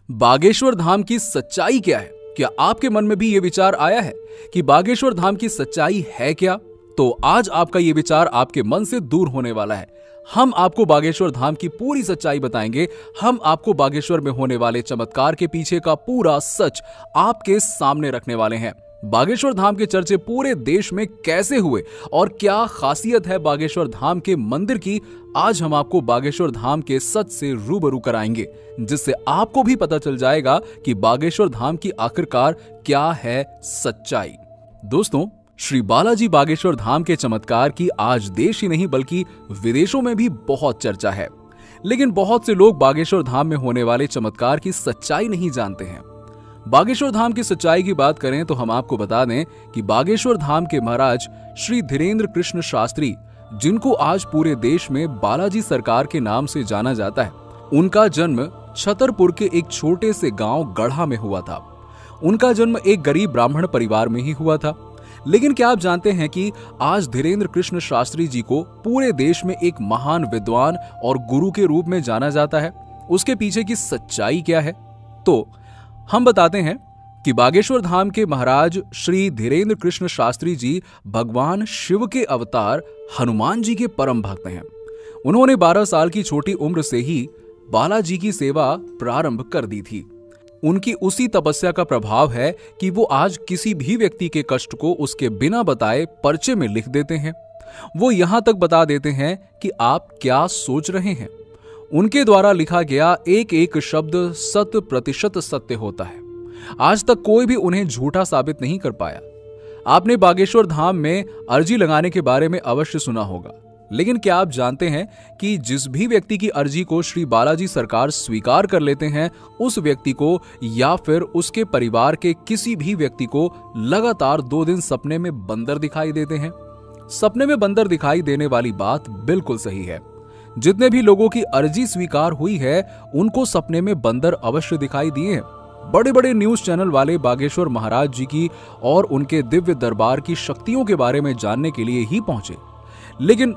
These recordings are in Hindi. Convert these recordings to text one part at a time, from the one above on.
बागेश्वर धाम की सच्चाई क्या है? क्या आपके मन में भी ये विचार आया है कि बागेश्वर धाम की सच्चाई है क्या? तो आज आपका ये विचार आपके मन से दूर होने वाला है। हम आपको बागेश्वर धाम की पूरी सच्चाई बताएंगे। हम आपको बागेश्वर में होने वाले चमत्कार के पीछे का पूरा सच आपके सामने रखने वाले हैं। बागेश्वर धाम के चर्चे पूरे देश में कैसे हुए और क्या खासियत है बागेश्वर धाम के मंदिर की, आज हम आपको बागेश्वर धाम के सच से रूबरू कराएंगे, जिससे आपको भी पता चल जाएगा कि बागेश्वर धाम की आखिरकार क्या है सच्चाई। दोस्तों, श्री बालाजी बागेश्वर धाम के चमत्कार की आज देश ही नहीं बल्कि विदेशों में भी बहुत चर्चा है। लेकिन बहुत से लोग बागेश्वर धाम में होने वाले चमत्कार की सच्चाई नहीं जानते हैं। बागेश्वर धाम की सच्चाई की बात करें तो हम आपको बता दें कि बागेश्वर धाम के महाराज श्री धीरेन्द्र कृष्ण शास्त्री, जिनको आज पूरे देश में बालाजी सरकार के नाम से जाना जाता है, उनका जन्म छतरपुर के एक छोटे से गांव गढ़ा में हुआ था। उनका जन्म एक गरीब ब्राह्मण परिवार में ही हुआ था। लेकिन क्या आप जानते हैं कि आज धीरेन्द्र कृष्ण शास्त्री जी को पूरे देश में एक महान विद्वान और गुरु के रूप में जाना जाता है? उसके पीछे की सच्चाई क्या है? तो हम बताते हैं कि बागेश्वर धाम के महाराज श्री धीरेन्द्र कृष्ण शास्त्री जी भगवान शिव के अवतार हनुमान जी के परम भक्त हैं। उन्होंने 12 साल की छोटी उम्र से ही बालाजी की सेवा प्रारंभ कर दी थी। उनकी उसी तपस्या का प्रभाव है कि वो आज किसी भी व्यक्ति के कष्ट को उसके बिना बताए पर्चे में लिख देते हैं। वो यहां तक बता देते हैं कि आप क्या सोच रहे हैं। उनके द्वारा लिखा गया एक एक शब्द 100% सत्य होता है। आज तक कोई भी उन्हें झूठा साबित नहीं कर पाया। आपने बागेश्वर धाम में अर्जी लगाने के बारे में अवश्य सुना होगा, लेकिन क्या आप जानते हैं कि जिस भी व्यक्ति की अर्जी को श्री बालाजी सरकार स्वीकार कर लेते हैं, उस व्यक्ति को या फिर उसके परिवार के किसी भी व्यक्ति को लगातार 2 दिन सपने में बंदर दिखाई देते हैं। सपने में बंदर दिखाई देने वाली बात बिल्कुल सही है। जितने भी लोगों की अर्जी स्वीकार हुई है, उनको सपने में बंदर अवश्य दिखाई दिए हैं। बड़े बड़े न्यूज चैनल वाले बागेश्वर महाराज जी की और उनके दिव्य दरबार की शक्तियों के बारे में जानने के लिए ही पहुंचे। लेकिन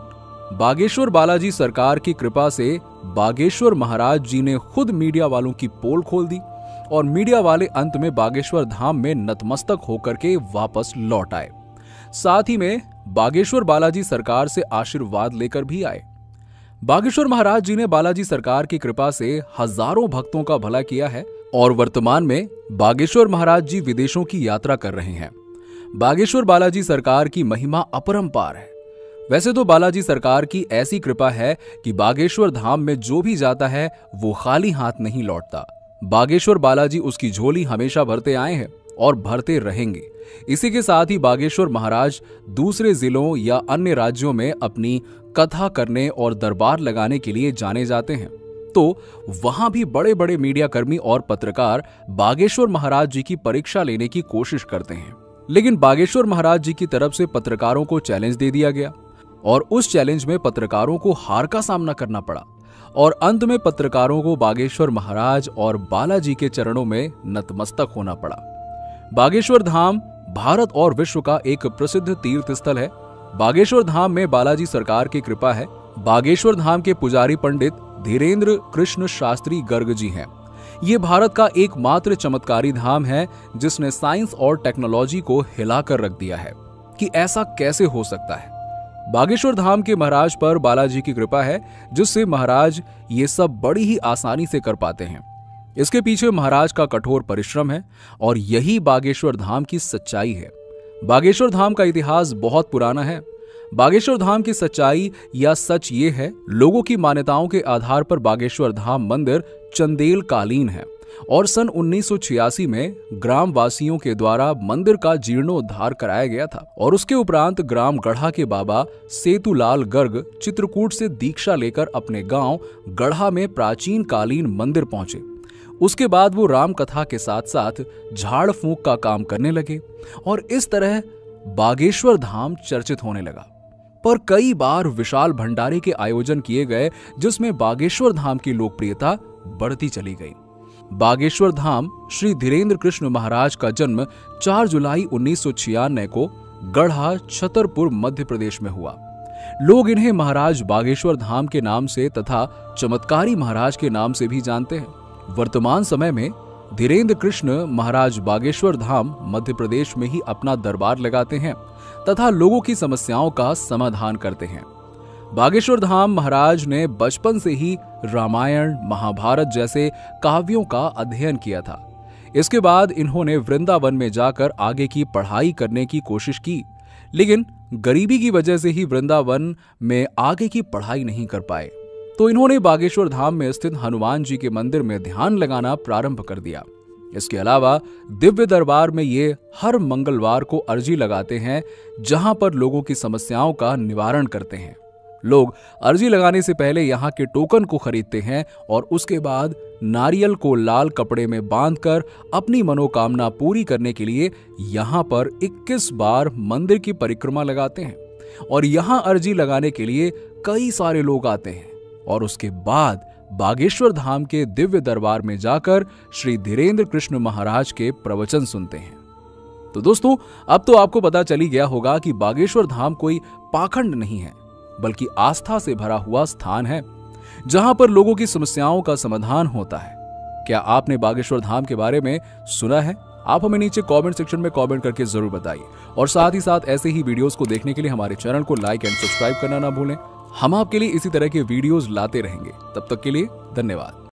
बागेश्वर बालाजी सरकार की कृपा से बागेश्वर महाराज जी ने खुद मीडिया वालों की पोल खोल दी और मीडिया वाले अंत में बागेश्वर धाम में नतमस्तक होकर के वापस लौट आए। साथ ही में बागेश्वर बालाजी सरकार से आशीर्वाद लेकर भी आए। बागेश्वर महाराज जी ने बालाजी सरकार की कृपा से हजारों भक्तों का भला किया है और वर्तमान में बागेश्वर महाराज जी विदेशों की यात्रा कर रहे हैं। बागेश्वर बालाजी सरकार की महिमा अपरंपार है। वैसे तो बालाजी सरकार की ऐसी कृपा है कि बागेश्वर धाम में जो भी जाता है वो खाली हाथ नहीं लौटता। बागेश्वर बालाजी उसकी झोली हमेशा भरते आए हैं और भरते रहेंगे। इसी के साथ ही बागेश्वर महाराज दूसरे जिलों या अन्य राज्यों में अपनी कथा करने और दरबार लगाने के लिए जाने जाते हैं, तो वहां भी बड़े बड़े मीडिया कर्मी और पत्रकार बागेश्वर महाराज जी की परीक्षा लेने की कोशिश करते हैं। लेकिन बागेश्वर महाराज जी की तरफ से पत्रकारों को चैलेंज दे दिया गया और उस चैलेंज में पत्रकारों को हार का सामना करना पड़ा और अंत में पत्रकारों को बागेश्वर महाराज और बालाजी के चरणों में नतमस्तक होना पड़ा। बागेश्वर धाम भारत और विश्व का एक प्रसिद्ध तीर्थ स्थल है। बागेश्वर धाम में बालाजी सरकार की कृपा है। बागेश्वर धाम के पुजारी पंडित धीरेन्द्र कृष्ण शास्त्री गर्ग जी हैं। ये भारत का एकमात्र चमत्कारी धाम है जिसने साइंस और टेक्नोलॉजी को हिलाकर रख दिया है कि ऐसा कैसे हो सकता है। बागेश्वर धाम के महाराज पर बालाजी की कृपा है, जिससे महाराज ये सब बड़ी ही आसानी से कर पाते हैं। इसके पीछे महाराज का कठोर परिश्रम है और यही बागेश्वर धाम की सच्चाई है। बागेश्वर धाम का इतिहास बहुत पुराना है। बागेश्वर धाम की सच्चाई या सच ये है, लोगों की मान्यताओं के आधार पर बागेश्वर धाम मंदिर चंदेल कालीन है और सन 1986 में ग्राम वासियों के द्वारा मंदिर का जीर्णोद्धार कराया गया था और उसके उपरांत ग्राम गढ़ा के बाबा सेतुलाल गर्ग चित्रकूट से दीक्षा लेकर अपने गांव गढ़ा में प्राचीन कालीन मंदिर पहुंचे। उसके बाद वो राम कथा के साथ साथ झाड़ फूंक का काम करने लगे और इस तरह बागेश्वर धाम चर्चित होने लगा। पर कई बार विशाल भंडारे के आयोजन किए गए, जिसमें बागेश्वर धाम की लोकप्रियता बढ़ती चली गई। बागेश्वर धाम श्री धीरेन्द्र कृष्ण महाराज का जन्म 4 जुलाई 1996 को गढ़ा छतरपुर मध्य प्रदेश में हुआ। लोग इन्हें महाराज बागेश्वर धाम के नाम से तथा चमत्कारी महाराज के नाम से भी जानते हैं। वर्तमान समय में धीरेन्द्र कृष्ण महाराज बागेश्वर धाम मध्य प्रदेश में ही अपना दरबार लगाते हैं तथा लोगों की समस्याओं का समाधान करते हैं। बागेश्वर धाम महाराज ने बचपन से ही रामायण महाभारत जैसे काव्यों का अध्ययन किया था। इसके बाद इन्होंने वृंदावन में जाकर आगे की पढ़ाई करने की कोशिश की, लेकिन गरीबी की वजह से ही वृंदावन में आगे की पढ़ाई नहीं कर पाए। तो इन्होंने बागेश्वर धाम में स्थित हनुमान जी के मंदिर में ध्यान लगाना प्रारंभ कर दिया। इसके अलावा दिव्य दरबार में ये हर मंगलवार को अर्जी लगाते हैं, जहां पर लोगों की समस्याओं का निवारण करते हैं। लोग अर्जी लगाने से पहले यहाँ के टोकन को खरीदते हैं और उसके बाद नारियल को लाल कपड़े में बांधकर अपनी मनोकामना पूरी करने के लिए यहाँ पर 21 बार मंदिर की परिक्रमा लगाते हैं और यहाँ अर्जी लगाने के लिए कई सारे लोग आते हैं और उसके बाद बागेश्वर धाम के दिव्य दरबार में जाकर श्री धीरेन्द्र कृष्ण महाराज के प्रवचन सुनते हैं। तो दोस्तों, अब तो आपको पता चली गया होगा कि बागेश्वर धाम कोई पाखंड नहीं है, बल्कि आस्था से भरा हुआ स्थान है जहां पर लोगों की समस्याओं का समाधान होता है। क्या आपने बागेश्वर धाम के बारे में सुना है? आप हमें नीचे कमेंट सेक्शन में कमेंट करके जरूर बताइए और साथ ही साथ ऐसे ही वीडियोस को देखने के लिए हमारे चैनल को लाइक एंड सब्सक्राइब करना ना भूलें। हम आपके लिए इसी तरह के वीडियोस लाते रहेंगे। तब तक के लिए धन्यवाद।